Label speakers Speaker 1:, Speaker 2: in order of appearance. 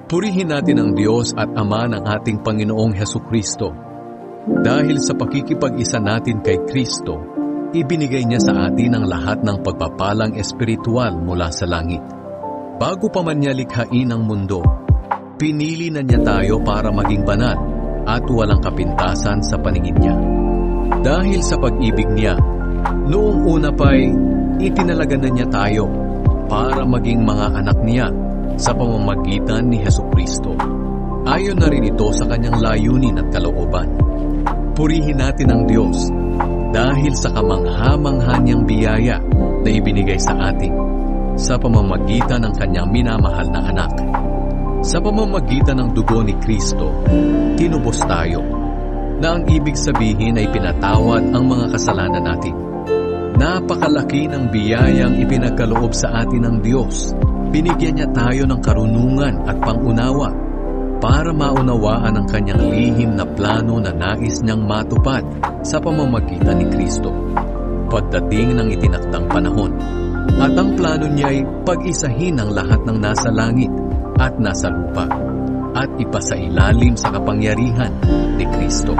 Speaker 1: Purihin natin ang Diyos at Ama ng ating Panginoong Hesukristo. Dahil sa pakikipag-isa natin kay Kristo, ibinigay niya sa atin ang lahat ng pagpapalang espiritual mula sa langit. Bago pa man niya likhain ang mundo, pinili na niya tayo para maging banal at walang kapintasan sa paningin niya. Dahil sa pag-ibig niya, noong una pa'y itinalaga na niya tayo para maging mga anak niya sa pamamagitan ni Hesukristo. Ayon na rin ito sa kanyang layunin at kalooban. Purihin natin ang Diyos dahil sa kamangha-mangha niyang biyaya na ibinigay sa atin sa pamamagitan ng kanyang minamahal na anak. Sa pamamagitan ng dugo ni Kristo, tinubos tayo, na ang ibig sabihin ay pinatawad ang mga kasalanan natin. Napakalaki ng biyayang ipinagkaloob sa atin ng Diyos. Binigyan niya tayo ng karunungan at pangunawa para maunawaan ang kanyang lihim na plano na nais niyang matupad sa pamamagitan ni Kristo pagdating ng itinakdang panahon. At ang plano niya ay pag-isahin ang lahat ng nasa langit at nasa lupa at ipasailalim sa kapangyarihan ni Kristo.